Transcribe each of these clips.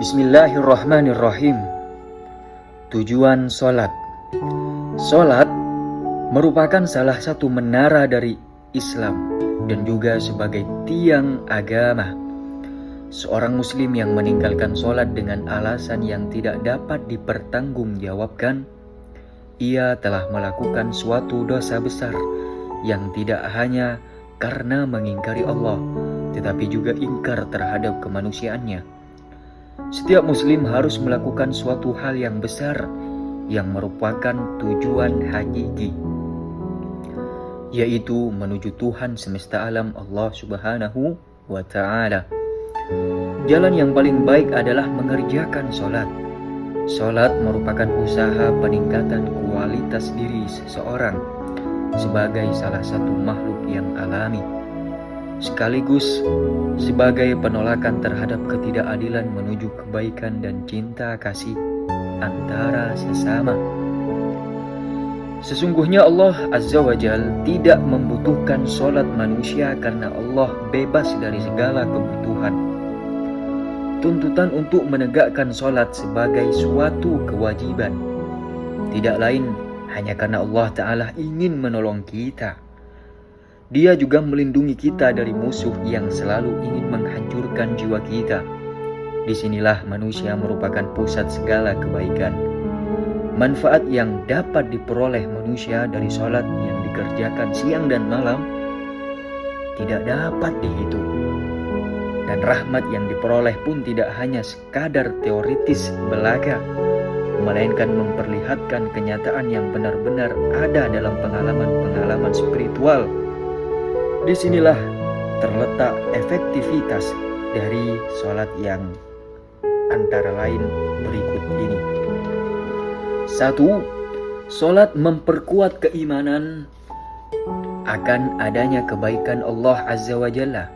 Bismillahirrahmanirrahim. Tujuan sholat. Sholat merupakan salah satu menara dari Islam dan juga sebagai tiang agama. Seorang muslim yang meninggalkan sholat dengan alasan yang tidak dapat dipertanggungjawabkan, ia telah melakukan suatu dosa besar yang tidak hanya karena mengingkari Allah, tetapi juga ingkar terhadap kemanusiaannya. Setiap muslim harus melakukan suatu hal yang besar yang merupakan tujuan hakiki, yaitu menuju Tuhan semesta alam, Allah Subhanahu wa Ta'ala. Jalan yang paling baik adalah mengerjakan sholat. Sholat merupakan usaha peningkatan kualitas diri seseorang sebagai salah satu makhluk yang alami, sekaligus sebagai penolakan terhadap ketidakadilan menuju kebaikan dan cinta kasih antara sesama. Sesungguhnya Allah Azza wa Jal tidak membutuhkan sholat manusia karena Allah bebas dari segala kebutuhan. Tuntutan untuk menegakkan sholat sebagai suatu kewajiban tidak lain hanya karena Allah Ta'ala ingin menolong kita. Dia juga melindungi kita dari musuh yang selalu ingin menghancurkan jiwa kita. Disinilah manusia merupakan pusat segala kebaikan. Manfaat yang dapat diperoleh manusia dari sholat yang dikerjakan siang dan malam tidak dapat dihitung. Dan rahmat yang diperoleh pun tidak hanya sekadar teoritis belaka, melainkan memperlihatkan kenyataan yang benar-benar ada dalam pengalaman-pengalaman spiritual. Disinilah terletak efektivitas dari sholat yang antara lain berikut ini. 1. Sholat memperkuat keimanan akan adanya kebaikan Allah Azza wa Jalla,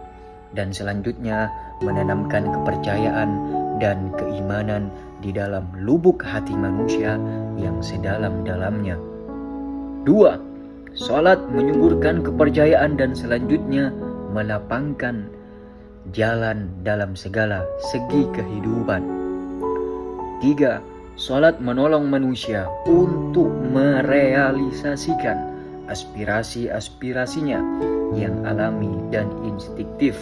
dan selanjutnya menanamkan kepercayaan dan keimanan di dalam lubuk hati manusia yang sedalam-dalamnya. 2. Sholat menyuburkan kepercayaan dan selanjutnya melapangkan jalan dalam segala segi kehidupan. 3. Sholat menolong manusia untuk merealisasikan aspirasi-aspirasinya yang alami dan instiktif,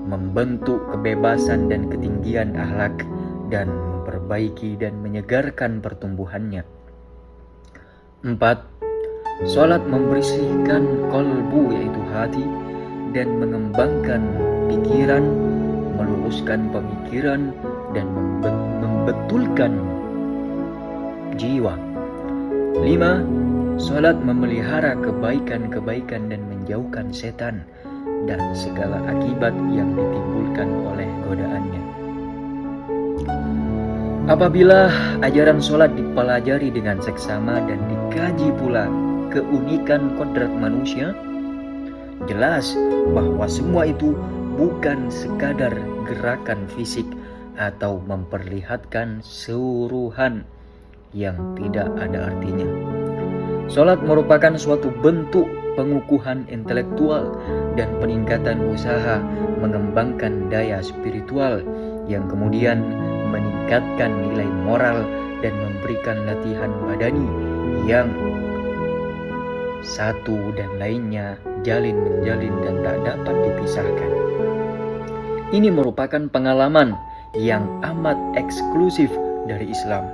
membentuk kebebasan dan ketinggian akhlak, dan memperbaiki dan menyegarkan pertumbuhannya. 4. Sholat membersihkan kolbu, yaitu hati, dan mengembangkan pikiran, meluruskan pemikiran, dan membetulkan jiwa. 5. Sholat memelihara kebaikan-kebaikan dan menjauhkan setan dan segala akibat yang ditimbulkan oleh godaannya. Apabila ajaran sholat dipelajari dengan seksama dan dikaji pula keunikan kodrat manusia, jelas bahwa semua itu bukan sekadar gerakan fisik atau memperlihatkan suruhan yang tidak ada artinya. Sholat merupakan suatu bentuk pengukuhan intelektual dan peningkatan usaha mengembangkan daya spiritual yang kemudian meningkatkan nilai moral dan memberikan latihan badani yang satu dan lainnya jalin menjalin dan tak dapat dipisahkan. Ini merupakan pengalaman yang amat eksklusif dari Islam,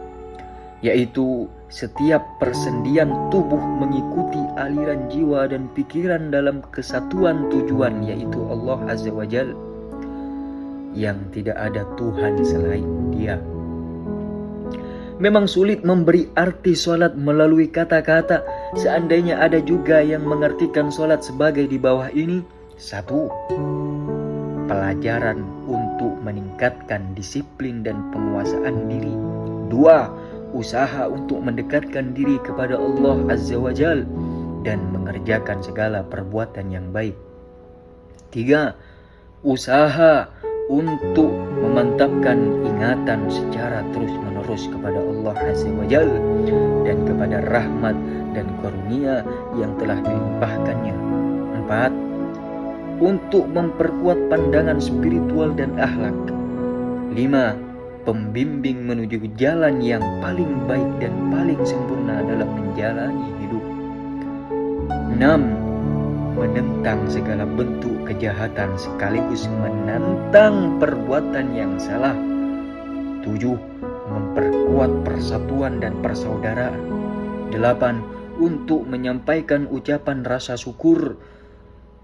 yaitu setiap persendian tubuh mengikuti aliran jiwa dan pikiran dalam kesatuan tujuan, yaitu Allah Azza wa Jal, yang tidak ada Tuhan selain Dia. Memang sulit memberi arti sholat melalui kata-kata. Seandainya ada juga yang mengartikan sholat sebagai di bawah ini. 1. Pelajaran untuk meningkatkan disiplin dan penguasaan diri. 2. Usaha untuk mendekatkan diri kepada Allah Azza wa Jal dan mengerjakan segala perbuatan yang baik. 3. Usaha untuk memantapkan ingatan secara terus-menerus kepada Allah Azza wa Jal dan kepada rahmat dan karunia yang telah dilimpahkannya. 4. Untuk memperkuat pandangan spiritual dan akhlak. 5. pembimbing menuju jalan yang paling baik dan paling sempurna dalam menjalani hidup. 6. Menentang segala bentuk kejahatan sekaligus menantang perbuatan yang salah. 7. Memperkuat persatuan dan persaudaraan. 8. Untuk menyampaikan ucapan rasa syukur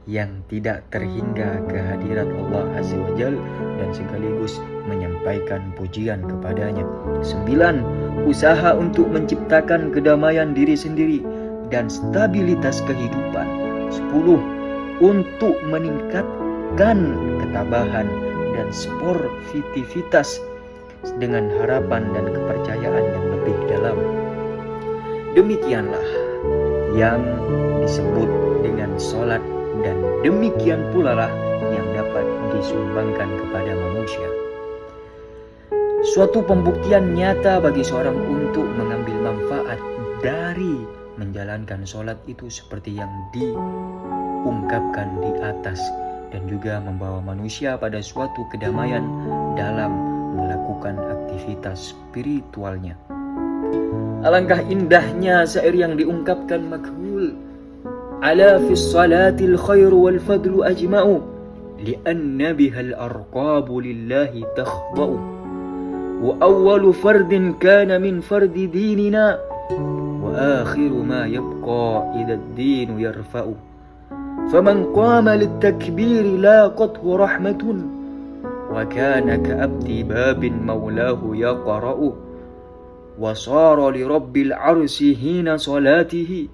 yang tidak terhingga kehadirat Allah Azza wa Jal dan sekaligus menyampaikan pujian kepadanya. 9. Usaha untuk menciptakan kedamaian diri sendiri dan stabilitas kehidupan. 10. Untuk meningkatkan ketabahan dan sportivitas dengan harapan dan kepercayaan yang lebih dalam. Demikianlah yang disebut dengan sholat, dan demikian pula lah yang dapat disumbangkan kepada manusia. Suatu pembuktian nyata bagi seorang untuk mengambil manfaat dari menjalankan sholat itu seperti yang diungkapkan di atas, dan juga membawa manusia pada suatu kedamaian dalam melakukan aktivitas spiritualnya. Alangkah indahnya syair yang diungkapkan makhul, ala fis salatil khairu wal fadlu ajma'u li'anna bihal arqabu lillahi takhda'u wa awwalu fardin kana min fardi dinina wa akhiru ma yabqa idha ad-dinu yarfa'u faman qama lit-takbiri laqathu rahmatun wa kana ka'abdi babin maulahu yaqra'u wa sara li rabbil arsi hina salatihi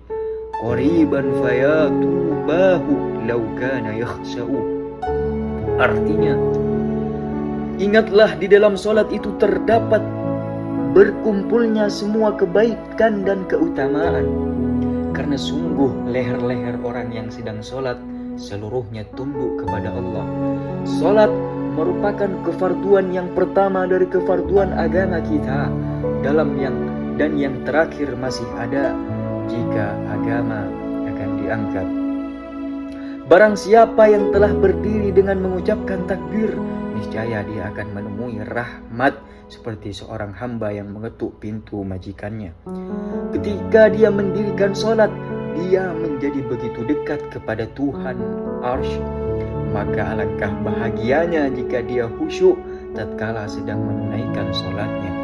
qariban fayatubahu law kana yakhsa'u. Artinya, ingatlah di dalam salat itu terdapat berkumpulnya semua kebaikan dan keutamaan, karena sungguh leher-leher orang yang sedang salat seluruhnya tunduk kepada Allah. Salat merupakan kefarduan yang pertama dari kefarduan agama kita, dan yang terakhir masih ada jika agama akan diangkat. Barang siapa yang telah berdiri dengan mengucapkan takbir, niscaya dia akan menemui rahmat seperti seorang hamba yang mengetuk pintu majikannya. Ketika dia mendirikan sholat, dia menjadi begitu dekat kepada Tuhan Arsy. Maka alangkah bahagianya jika dia khusyuk tatkala sedang menunaikan sholatnya.